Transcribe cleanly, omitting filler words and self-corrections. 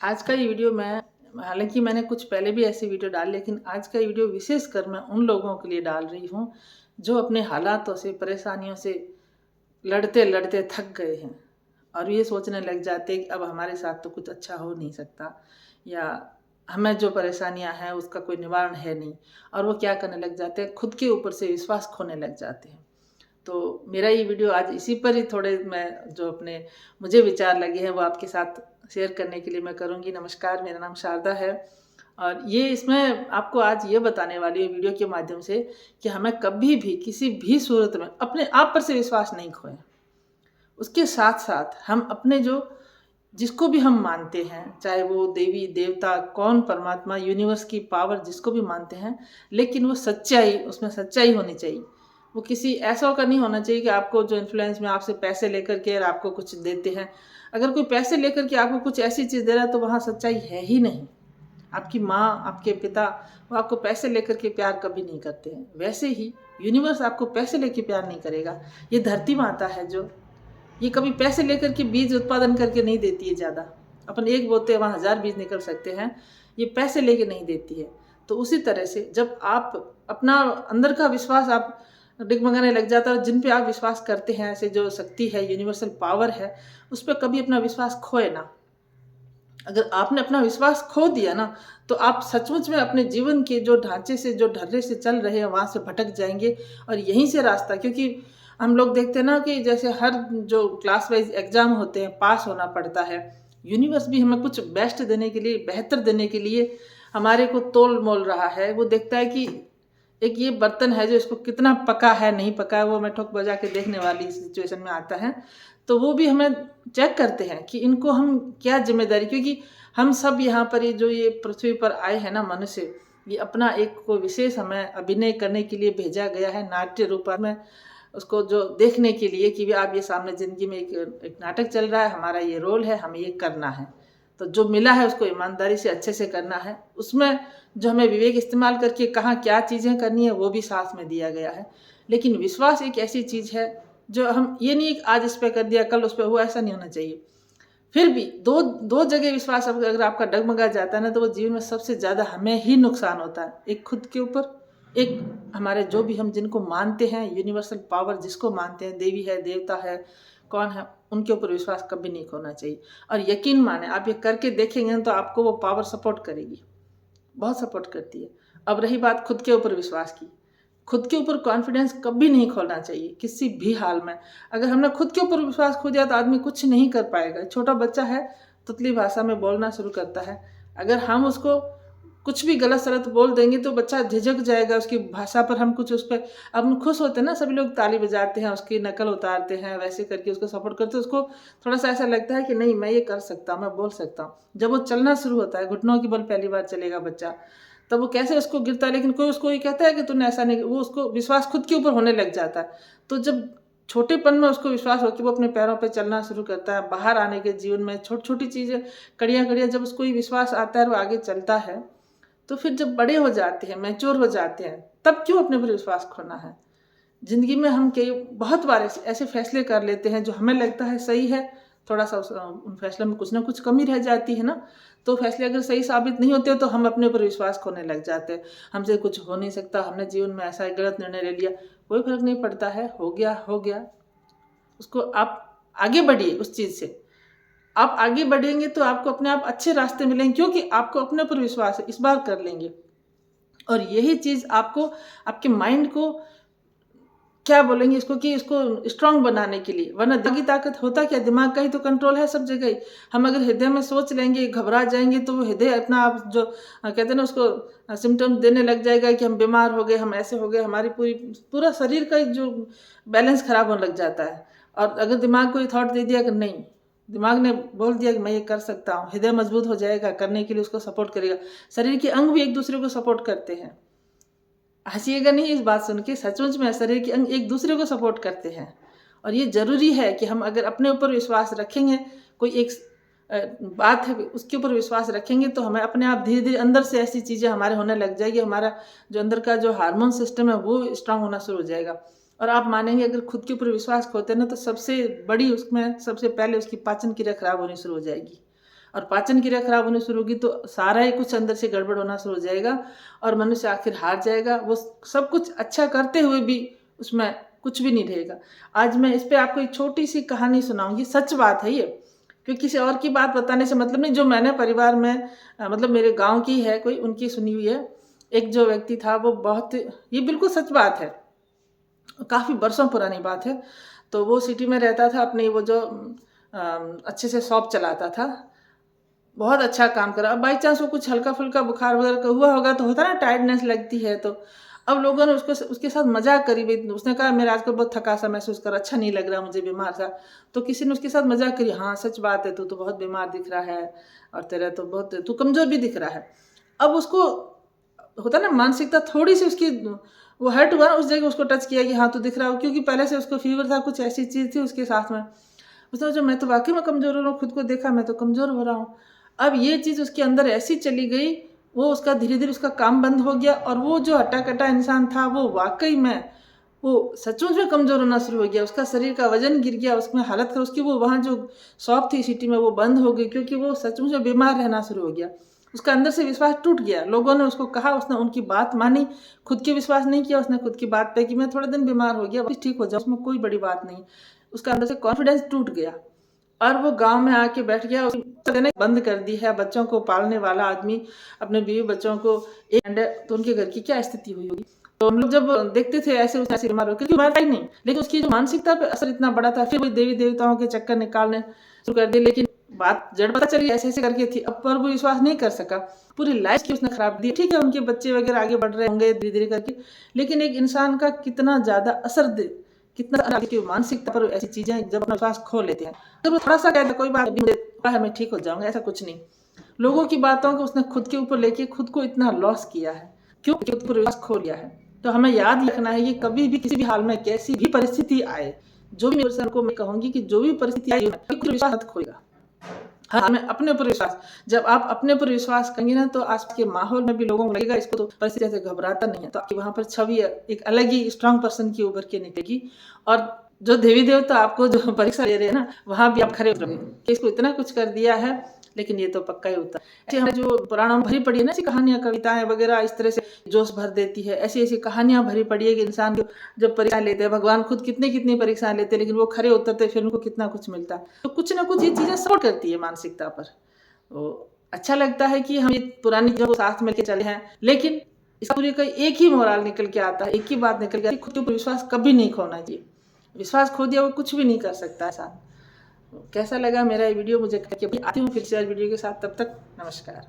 आज का ये वीडियो हालांकि मैंने कुछ पहले भी ऐसी वीडियो डाली, लेकिन आज का ये वीडियो विशेषकर मैं उन लोगों के लिए डाल रही हूँ जो अपने हालातों से, परेशानियों से लड़ते लड़ते थक गए हैं और ये सोचने लग जाते हैं कि अब हमारे साथ तो कुछ अच्छा हो नहीं सकता, या हमें जो परेशानियां हैं उसका कोई निवारण है नहीं, और वो क्या करने लग जाते हैं, खुद के ऊपर से विश्वास खोने लग जाते हैं। तो मेरा ये वीडियो आज इसी पर ही थोड़े मैं जो अपने मुझे विचार लगे हैं वो आपके साथ शेयर करने के लिए मैं करूँगी। नमस्कार, मेरा नाम शारदा है और ये इसमें आपको आज ये बताने वाली हूँ वीडियो के माध्यम से कि हमें कभी भी किसी भी सूरत में अपने आप पर से विश्वास नहीं खोएं। उसके साथ साथ हम अपने जिसको भी हम मानते हैं, चाहे वो देवी देवता, कौन, परमात्मा, यूनिवर्स की पावर, जिसको भी मानते हैं, लेकिन वो सच्चाई, उसमें सच्चाई होनी चाहिए। वो किसी ऐसा का नहीं होना चाहिए कि आपको जो इन्फ्लुएंस में आपसे पैसे लेकर के और आपको कुछ देते हैं। अगर कोई पैसे लेकर के आपको कुछ ऐसी चीज़ दे रहा है तो वहाँ सच्चाई है ही नहीं। आपकी माँ, आपके पिता, वो आपको पैसे लेकर के प्यार कभी नहीं करते हैं। वैसे ही यूनिवर्स आपको पैसे लेके प्यार नहीं करेगा। ये धरती माता है जो, ये कभी पैसे लेकर के बीज उत्पादन करके नहीं देती है ज़्यादा। अपन एक बोते हैं वहाँ 1000 बीज निकल सकते हैं, ये पैसे लेके नहीं देती है। तो उसी तरह से जब आप अपना अंदर का विश्वास आप डिगमगाने लग जाता है और जिन पे आप विश्वास करते हैं, ऐसे जो शक्ति है, यूनिवर्सल पावर है, उस पर कभी अपना विश्वास खोए ना। अगर आपने अपना विश्वास खो दिया ना, तो आप सचमुच में अपने जीवन के जो ढांचे से, जो ढर्रे से चल रहे हैं, वहाँ से भटक जाएंगे। और यहीं से रास्ता, क्योंकि हम लोग देखते हैं ना कि जैसे हर जो क्लास वाइज एग्जाम होते हैं, पास होना पड़ता है। यूनिवर्स भी हमें कुछ बेस्ट देने के लिए, बेहतर देने के लिए हमारे को तोल मोल रहा है। वो देखता है कि एक ये बर्तन है जो इसको कितना पका है, नहीं पका है, वो मैं ठोक बजा के देखने वाली सिचुएशन में आता है। तो वो भी हमें चेक करते हैं कि इनको हम क्या जिम्मेदारी, क्योंकि हम सब यहाँ पर ये पृथ्वी पर आए हैं ना, मनुष्य, ये अपना एक को विशेष हमें अभिनय करने के लिए भेजा गया है, नाट्य रूप में, उसको जो देखने के लिए कि भी आप ये सामने ज़िंदगी में एक नाटक चल रहा है, हमारा ये रोल है, हमें ये करना है। तो जो मिला है उसको ईमानदारी से अच्छे से करना है। उसमें जो हमें विवेक इस्तेमाल करके कहाँ क्या चीज़ें करनी है वो भी साथ में दिया गया है। लेकिन विश्वास एक ऐसी चीज़ है जो हम ये नहीं आज इस पर कर दिया कल उस पर हुआ, ऐसा नहीं होना चाहिए। फिर भी दो दो जगह विश्वास अगर आपका डगमगा जाता है ना, तो वो जीवन में सबसे ज़्यादा हमें ही नुकसान होता है। एक खुद के ऊपर, एक हमारे जो भी हम जिनको मानते हैं, यूनिवर्सल पावर जिसको मानते हैं, देवी है, देवता है, कौन है, उनके ऊपर विश्वास कभी नहीं खोना चाहिए। और यकीन माने, आप ये करके देखेंगे तो आपको वो पावर सपोर्ट करेगी, बहुत सपोर्ट करती है। अब रही बात खुद के ऊपर विश्वास की, खुद के ऊपर कॉन्फिडेंस कभी नहीं खोना चाहिए किसी भी हाल में। अगर हमने खुद के ऊपर विश्वास खो दिया तो आदमी कुछ नहीं कर पाएगा। छोटा बच्चा है, तुतली भाषा में बोलना शुरू करता है, अगर हम उसको कुछ भी गलत सलत बोल देंगे तो बच्चा झिझक जाएगा उसकी भाषा पर। हम कुछ उस पर, अब हम खुश होते हैं ना, सभी लोग ताली बजाते हैं, उसकी नकल उतारते हैं, वैसे करके उसको सपोर्ट करते हैं। उसको थोड़ा सा ऐसा लगता है कि नहीं, मैं ये कर सकता हूँ, मैं बोल सकता हूँ। जब वो चलना शुरू होता है, घुटनों की बल पहली बार चलेगा बच्चा, तब वो कैसे उसको गिरता है, लेकिन कोई उसको ये कहता है कि तूने ऐसा नहीं, वो उसको विश्वास खुद के ऊपर होने लग जाता है। तो जब छोटेपन में उसको विश्वास हो कि वो अपने पैरों पर चलना शुरू करता है, बाहर आने के जीवन में छोटी छोटी चीज़ें, कड़ियाँ कड़ियाँ, जब उसको ये विश्वास आता है और वो आगे चलता है, तो फिर जब बड़े हो जाते हैं, मैच्योर हो जाते हैं, तब क्यों अपने पर विश्वास खोना है। ज़िंदगी में हम कई बहुत बार ऐसे फैसले कर लेते हैं जो हमें लगता है सही है, थोड़ा सा उन फैसलों में कुछ ना कुछ कमी रह जाती है ना, तो फैसले अगर सही साबित नहीं होते तो हम अपने ऊपर विश्वास खोने लग जाते हैं। हमसे कुछ हो नहीं सकता, हमने जीवन में ऐसा एक गलत निर्णय ले लिया, कोई फर्क नहीं पड़ता है, हो गया हो गया। उसको आप आगे बढ़िए, उस चीज़ से आप आगे बढ़ेंगे तो आपको अपने आप अच्छे रास्ते मिलेंगे, क्योंकि आपको अपने ऊपर विश्वास है, इस बार कर लेंगे। और यही चीज़ आपको, आपके माइंड को क्या बोलेंगे इसको, कि इसको स्ट्रांग बनाने के लिए, वरना दिमागी ताकत होता क्या, दिमाग का ही तो कंट्रोल है सब जगह ही। हम अगर हृदय में सोच लेंगे, घबरा जाएंगे, तो वो हृदय अपना आप जो कहते हैं ना, उसको सिम्टम्स देने लग जाएगा कि हम बीमार हो गए, हम ऐसे हो गए, हमारी पूरा शरीर का जो बैलेंस खराब होने लग जाता है। और अगर दिमाग को ये थॉट दे दिया कि नहीं, दिमाग ने बोल दिया कि मैं ये कर सकता हूँ, हृदय मजबूत हो जाएगा, करने के लिए उसको सपोर्ट करेगा। शरीर के अंग भी एक दूसरे को सपोर्ट करते हैं। हंसिएगा नहीं इस बात सुन के, सचमुच में शरीर के अंग एक दूसरे को सपोर्ट करते हैं। और ये ज़रूरी है कि हम अगर अपने ऊपर विश्वास रखेंगे, कोई एक बात है उसके ऊपर विश्वास रखेंगे, तो हमें अपने आप धीरे धीरे अंदर से ऐसी चीज़ें हमारे होने लग जाएगी, हमारा जो अंदर का जो हार्मोन सिस्टम है वो स्ट्रांग होना शुरू हो जाएगा। और आप मानेंगे, अगर खुद के ऊपर विश्वास खोते हैं ना, तो सबसे बड़ी उसमें सबसे पहले उसकी पाचन क्रिया खराब होनी शुरू हो जाएगी। और पाचन क्रिया खराब होनी शुरू होगी तो सारा ही कुछ अंदर से गड़बड़ होना शुरू हो जाएगा और मनुष्य आखिर हार जाएगा। वो सब कुछ अच्छा करते हुए भी उसमें कुछ भी नहीं रहेगा। आज मैं इस पे आपको एक छोटी सी कहानी सुनाऊंगी, सच बात है ये, क्योंकि किसी और की बात बताने से मतलब नहीं, जो मैंने परिवार में मतलब मेरे गांव की है कोई, उनकी सुनी हुई है। एक जो व्यक्ति था वो बहुत, ये बिल्कुल सच बात है, काफ़ी बरसों पुरानी बात है। तो वो सिटी में रहता था, अपनी वो जो अच्छे से शॉप चलाता था, बहुत अच्छा काम करा। अब बाई चांस वो कुछ हल्का फुल्का बुखार वगैरह का हुआ होगा तो होता ना, टायर्डनेस लगती है, तो अब लोगों ने उसके साथ मजाक करी। उसने कहा मेरा आजकल बहुत थका सा महसूस कर, अच्छा नहीं लग रहा मुझे, बीमार सा। तो किसी ने उसके साथ मजाक करी, हाँ सच बात है, तू तो बहुत बीमार दिख रहा है और तेरा तो बहुत, तू कमजोर भी दिख रहा है। अब उसको होता ना मानसिकता थोड़ी सी उसकी वो हर्ट हुआ ना, उस जगह उसको टच किया कि हाँ तू दिख रहा हो, क्योंकि पहले से उसको फीवर था, कुछ ऐसी चीज़ थी उसके साथ में। उसने जो मैं तो वाकई में कमज़ोर हो रहा हूँ, खुद को देखा मैं तो कमज़ोर हो रहा हूँ। अब ये चीज़ उसके अंदर ऐसी चली गई, वो उसका धीरे धीरे उसका काम बंद हो गया और वो जो हटा कटा इंसान था वो वाकई में वो सचमुच में कमज़ोर होना शुरू हो गया। उसका शरीर का वजन गिर गया, उसमें हालत कर उसकी, वो वहाँ जो शॉप थी सिटी में वो बंद हो गई, क्योंकि वो सचमुच में बीमार रहना शुरू हो गया। उसका अंदर से विश्वास टूट गया। लोगों ने उसको कहा, उसने उनकी बात मानी, खुद की विश्वास नहीं किया उसने खुद की बात पे कि मैं थोड़े दिन बीमार हो गया वापस ठीक हो जाऊँ, उसमें कोई बड़ी बात नहीं। उसका अंदर से कॉन्फिडेंस टूट गया और वो गांव में आके बैठ गया। उसने बंद कर दी है। बच्चों को पालने वाला आदमी अपने बीवी बच्चों को एक, तो उनके घर की क्या स्थिति हुई होगी। तो हम लोग जब देखते थे ऐसे उसने बीमार होकर, बीमार ही नहीं, लेकिन उसकी जो मानसिकता पे असर इतना बड़ा था। फिर वो देवी देवताओं के चक्कर निकालने शुरू कर दिए, लेकिन बात जड़ पता चली ऐसे ऐसे करके थी। अब पर वो विश्वास नहीं कर सका, पूरी लाइफ की उसने खराब दी। ठीक है उनके बच्चे वगैरह आगे बढ़ रहे होंगे धीरे धीरे करके, लेकिन एक इंसान का कितना ज्यादा असर दे, कितना की मानसिकता पर ऐसी चीजें जब अपना विश्वास खो लेते हैं। तो वो थोड़ा सा कहता कोई बात नहीं, मैं ठीक हो जाऊंगा, ऐसा कुछ नहीं। लोगों की बातों को उसने खुद के ऊपर लेके खुद को इतना लॉस किया है, क्यों, खुद पर विश्वास खो लिया है। तो हमें याद रखना है कि कभी भी किसी भी हाल में कैसी भी परिस्थिति आए, जो भी को मैं कहूंगी कि जो भी परिस्थिति आए विश्वास मत खोएगा। हाँ, हमें अपने ऊपर विश्वास, जब आप अपने ऊपर विश्वास करेंगे ना तो आस के माहौल में भी लोगों को लगेगा इसको तो परिस्थिति से घबराता नहीं है, तो आपकी वहां पर छवि एक अलग ही स्ट्रांग पर्सन की उभर के निकलेगी। और जो देवी देवता आपको जो परीक्षा ले रहे हैं ना, वहां भी आप खड़े उतरेंगे कि इसको इतना कुछ कर दिया है, लेकिन ये तो पक्का ही होता है। हमें जो पुराणों में भरी पड़ी है ना ऐसी कहानियां, कविताएं वगैरह, इस तरह से जोश भर देती है। ऐसी ऐसी कहानियां भरी पड़ी है कि इंसान को जब परीक्षाएं लेते हैं, भगवान खुद कितनी कितनी परीक्षाएं लेते हैं, लेकिन वो खड़े उतरते फिर उनको कितना कुछ मिलता है। तो कुछ ना कुछ ये चीजें सपोर्ट करती है मानसिकता पर। तो अच्छा लगता है कि हम ये पुरानी चीजों को साथ मिलकर चले हैं, लेकिन इस पूरी का एक ही मोरल निकल के आता है, एक ही बात निकल के आती है, खुद के ऊपर विश्वास कभी नहीं खोना चाहिए। विश्वास खो दिया वो कुछ भी नहीं कर सकता ऐसा। कैसा लगा मेरा ये वीडियो मुझे आती हूँ फिर से आज वीडियो के साथ, तब तक नमस्कार।